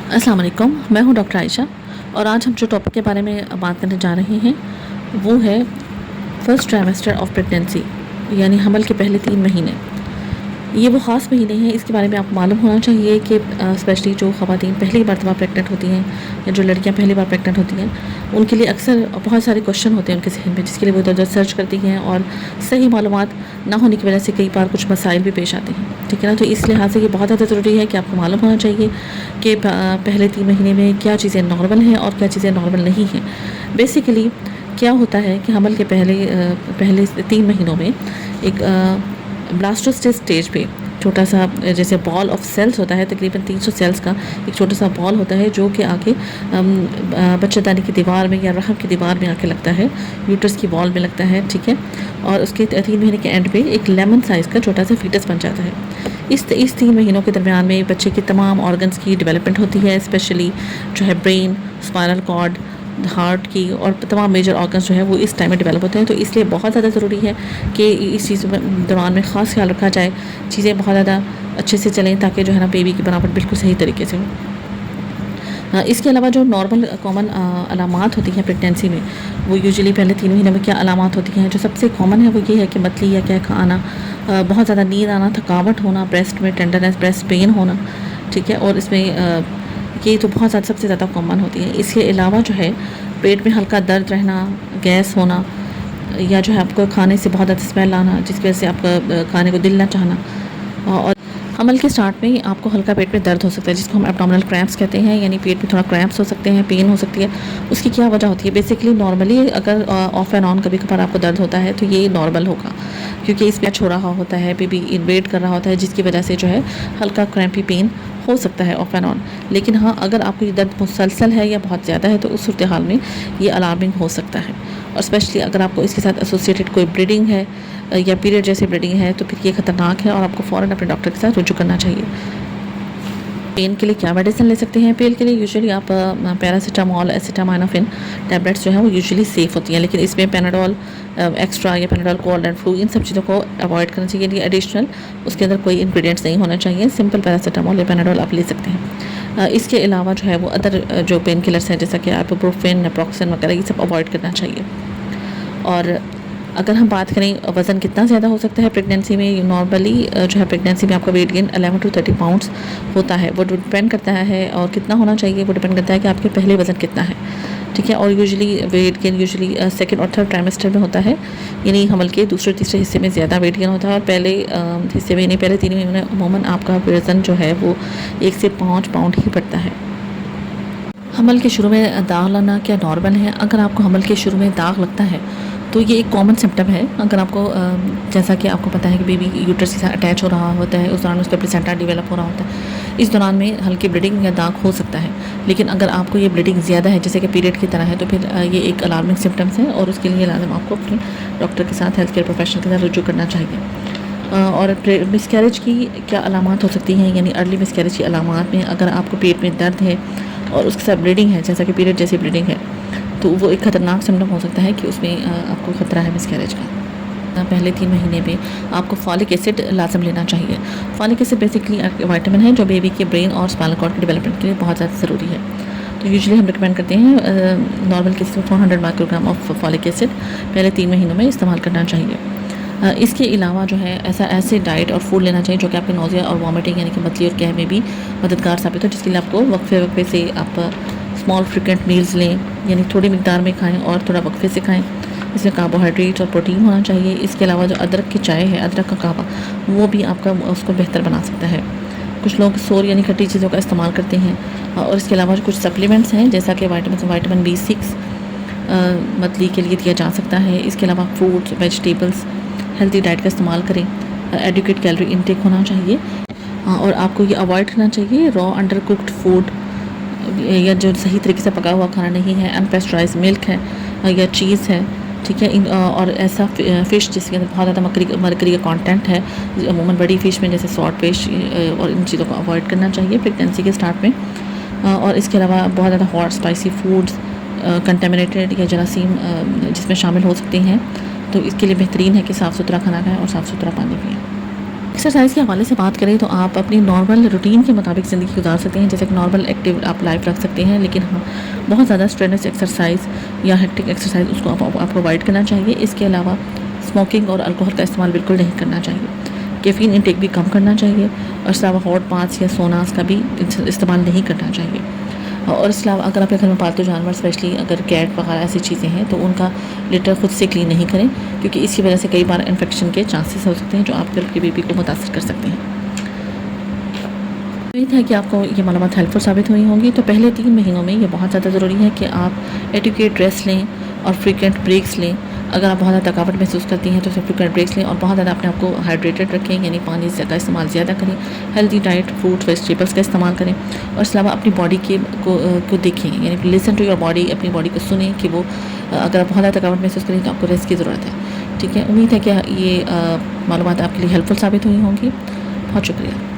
अस्सलाम वालेकुम, मैं हूं डॉक्टर आयशा और आज हम जो टॉपिक के बारे में बात करने जा रहे हैं वो है फर्स्ट ट्राइमेस्टर ऑफ प्रेगनेंसी, यानी हमल के पहले 3 महीने। ये वो ख़ास महीने हैं, इसके बारे में आपको मालूम होना चाहिए कि स्पेशली जो ख़वातीन पहली मरतबा प्रेग्नेंट होती हैं या जो लड़कियां पहली बार प्रेग्नेंट होती हैं, उनके लिए अक्सर बहुत सारे क्वेश्चन होते हैं उनके जहन में, जिसके लिए वो इधर-उधर सर्च करती हैं और सही मालूमात ना होने की वजह से कई बार कुछ मसाइल भी पेश आते हैं। ठीक है ना? तो इस लिहाज से ये बहुत ज़्यादा ज़रूरी है कि आपको मालूम होना चाहिए कि पहले 3 महीने में क्या चीज़ें नॉर्मल हैं और क्या चीज़ें नॉर्मल नहीं हैं। बेसिकली क्या होता है कि हमल के पहले 3 महीनों में एक ब्लास्टोसिस स्टेज पे छोटा सा जैसे बॉल ऑफ सेल्स होता है, तकरीबन 300 सेल्स का एक छोटा सा बॉल होता है जो कि आके बच्चेदानी की दीवार में या रहम की दीवार में आके लगता है, यूट्रस की वॉल में लगता है। ठीक है? और उसके 3 महीने के एंड पे एक लेमन साइज़ का छोटा सा फीटस बन जाता है। इस 3 महीनों के दरमियान में बच्चे के तमाम ऑर्गन्स की डेवलपमेंट होती है, स्पेशली जो है ब्रेन, स्पाइनल कॉर्ड, हार्ट की और तमाम मेजर ऑर्गन्स जो है वो इस टाइम में डेवलप होते हैं। तो इसलिए बहुत ज़्यादा ज़रूरी है कि इस चीज़ में दौरान में ख़ास ख्याल रखा जाए, चीज़ें बहुत ज़्यादा अच्छे से चलें ताकि जो है ना बेबी की बनावट बिल्कुल सही तरीके से हो। इसके अलावा जो नॉर्मल कॉमन अलामात होती हैं प्रेगनेंसी में, वो यूजुअली पहले 3 महीने में क्या अलामात होती हैं, जो सबसे कॉमन है वो ये है कि मतली या क्या आना, बहुत ज़्यादा नींद आना, थकावट होना, ब्रेस्ट में टेंडरनेस, ब्रेस्ट पेन होना। ठीक है? और इसमें ये तो बहुत ज़्यादा सबसे ज़्यादा कॉमन होती है। इसके अलावा जो है पेट में हल्का दर्द रहना, गैस होना, या जो है आपको खाने से बहुत ज़्यादा स्मेल आना जिसकी वजह से आपका खाने को दिल ना चाहना। और हमल के स्टार्ट में ही आपको हल्का पेट में दर्द हो सकता है जिसको हम एब्डोमिनल क्रैम्प्स कहते हैं, यानी पेट में थोड़ा क्रैम्प्स हो सकते हैं, पेन हो सकती है। उसकी क्या वजह होती है? बेसिकली नॉर्मली अगर ऑफ एंड ऑन कभी कभार आपको दर्द होता है तो ये नॉर्मल होगा, क्योंकि इसमें हो रहा होता है, बेबी इन्वेट कर रहा होता है, जिसकी वजह से जो है हल्का क्रैम्पी पेन हो सकता है ऑफ एंड ऑन। लेकिन हाँ, अगर आपको ये दर्द मुसलसल है या बहुत ज़्यादा है तो उस सूरत हाल में ये अलार्मिंग हो सकता है। और स्पेशली अगर आपको इसके साथ एसोसिएटेड कोई ब्लीडिंग है या पीरियड जैसे ब्लीडिंग है तो फिर ये ख़तरनाक है और आपको फ़ौरन अपने डॉक्टर के साथ रुजू करना चाहिए। पेन के लिए क्या मेडिसिन ले सकते हैं? पेन के लिए यूजुअली आप पैरासीटामोल, एसिटामाइनोफिन टैबलेट्स जो हैं वो यूजुअली सेफ़ होती हैं, लेकिन इसमें पैनाडोल एक्स्ट्रा या पैनाडोल कोल्ड एंड फ्लू, इन सब चीज़ों को अवॉइड करना चाहिए। ये एडिशनल उसके अंदर कोई इंग्रेडिएंट्स नहीं होना चाहिए। सिंपल पैरासीटामोल या पैनाडोल आप ले सकते हैं। इसके अलावा जो है वो अदर जो पेन किलर्स हैं जैसा कि आइबुप्रोफेन, नेप्रोक्सन वगैरह, ये सब अवॉइड करना चाहिए। और अगर हम बात करें वज़न कितना ज़्यादा हो सकता है प्रेगनेंसी में, नॉर्मली जो है प्रेगनेंसी में आपका वेट गेन 11 to 30 पाउंड्स होता है। वो डिपेंड करता है और कितना होना चाहिए वो डिपेंड करता है कि आपके पहले वज़न कितना है। ठीक है? और usually weight gain usually second और थर्ड ट्राइमेस्टर में होता है, यानी हमल के दूसरे तीसरे हिस्से में ज़्यादा वेट गेन होता है और पहले हिस्से में यानी पहले 3 महीने में अमूमन आपका वज़न जो है वो 1 से 5 पाउंड ही बढ़ता है। हमल के शुरू में दाग लगना क्या नॉर्मल है? अगर आपको हमल के शुरू में दाग लगता है तो ये एक कॉमन सिम्टम है। अगर आपको जैसा कि आपको पता है कि बेबी यूट्रस के साथ अटैच हो रहा होता है, उस दौरान उसका प्लेसेंटा डेवलप हो रहा होता है, इस दौरान में हल्की ब्लीडिंग या दाग हो सकता है। लेकिन अगर आपको ये ब्लीडिंग ज़्यादा है जैसे कि पीरियड की तरह है तो फिर ये एक अलार्मिंग सिम्टम्स है और उसके लिए लाजम आपको अपने डॉक्टर के साथ, हेल्थ केयर प्रोफेशनल के साथ रुजू करना चाहिए। और मिसकैरेज की क्या अलामात हो सकती हैं, यानी अर्ली मिसकैरेज की अलामात में अगर आपको पेट में दर्द है और उसके साथ ब्लीडिंग है जैसा कि पीरियड जैसी ब्लीडिंग है तो वो एक ख़तरनाक सिम्टम हो सकता है कि उसमें आपको ख़तरा है मिसकैरेज का। पहले 3 महीने में आपको फॉलिक एसिड लाजम लेना चाहिए। फॉलिक एसिड बेसिकली विटामिन है जो बेबी के ब्रेन और स्पाइनल कॉर्ड के डेवलपमेंट के लिए बहुत ज़्यादा ज़रूरी है। तो यूजुअली हम रिकमेंड करते हैं नॉर्मल केस में 400 माइक्रोग्राम ऑफ फॉलिक एसिड पहले 3 महीनों में इस्तेमाल करना चाहिए। इसके अलावा जो है ऐसे डाइट और फूड लेना चाहिए जो कि आपके नोज़िया और वॉमिटिंग यानी कि मतली और कह में भी मददगार साबित हो, जिसके लिए आपको वक्फे से आप स्मॉल फ्रिक्वेंट मील्स लें, यानी थोड़ी मिकदार में खाएं और थोड़ा वक्फे से खाएं। इसमें कार्बोहाइड्रेट और प्रोटीन होना चाहिए। इसके अलावा जो अदरक की चाय है, अदरक का कहवा, वो भी आपका उसको बेहतर बना सकता है। कुछ लोग सोर यानी खट्टी चीज़ों का इस्तेमाल करते हैं। और इसके अलावा कुछ सप्लीमेंट्स हैं जैसा कि विटामिन B6 मतली के लिए दिया जा सकता है। इसके अलावा फ्रूट्स, वेजिटेबल्स, हेल्दी डाइट का इस्तेमाल करें। एडुकेट कैलोरी इनटेक होना चाहिए और आपको ये अवॉइड करना चाहिए रॉ अंडर कुक्ड फूड या जो सही तरीके से पका हुआ खाना नहीं है, अनपेस्चराइज मिल्क है या चीज़ है। ठीक है? और ऐसा फ़िश जिसके अंदर बहुत ज़्यादा मरकरी का कंटेंट है, अमूमन बड़ी फ़िश में जैसे सॉल्ट फिश, और इन चीज़ों को अवॉइड करना चाहिए प्रेगनेंसी के स्टार्ट में। और इसके अलावा बहुत ज़्यादा हॉट स्पाइसी फूड्स, कंटेमिनेटेड या जरासीम जिसमें शामिल हो सकती हैं, तो इसके लिए बेहतरीन है कि साफ़ सुथरा खाना खाएं और साफ़ सुथरा पानी पिएं। एक्सरसाइज़ के हवाले से बात करें तो आप अपनी नॉर्मल रूटीन के मुताबिक ज़िंदगी गुजार सकते हैं, जैसे कि नॉर्मल एक्टिव आप लाइफ रख सकते हैं, लेकिन हाँ, बहुत ज़्यादा स्ट्रेनस एक्सरसाइज या हेक्टिक एक्सरसाइज उसको आपको अवॉइड करना चाहिए। इसके अलावा स्मोकिंग और अल्कोहल का इस्तेमाल बिल्कुल नहीं करना चाहिए। कैफ़ीन इंटेक भी कम करना चाहिए और इसके अलावा हॉट बाथ्स या सोनास का भी इस्तेमाल नहीं करना चाहिए। और इसके अलावा अगर आपके घर में पालतू जानवर स्पेशली अगर कैट वगैरह ऐसी चीज़ें हैं तो उनका लिटर खुद से क्लीन नहीं करें, क्योंकि इसी वजह से कई बार इन्फेक्शन के चांसेस हो सकते हैं जो आपके बेबी को मुतासर कर सकते हैं। उम्मीद है कि आपको ये मालूमात हेल्पफुल साबित हुई होंगी। तो पहले 3 महीनों में ये बहुत ज़्यादा ज़रूरी है कि आप एडिक्वेट रेस्ट लें और फ्रीक्वेंट ब्रेक्स लें। अगर आप बहुत ज़्यादा थकावट महसूस करती हैं तो फ्रीक्वेंट ब्रेक्स लें और बहुत ज़्यादा अपने आप को हाइड्रेटेड रखें, यानी पानी का इस्तेमाल ज़्यादा करें। हेल्दी डाइट, फ्रूट, वेजिटेबल्स का इस्तेमाल करें और इसके अलावा अपनी बॉडी को देखें, यानी लिसन टू योर बॉडी, अपनी बॉडी को सुनें कि वो अगर आप बहुत ज़्यादा थकावट महसूस करें तो आपको रेस्ट की ज़रूरत है। ठीक है, उम्मीद है कि ये मालूमात आपके लिए हेल्पफुल साबित हुई होंगी। बहुत शुक्रिया।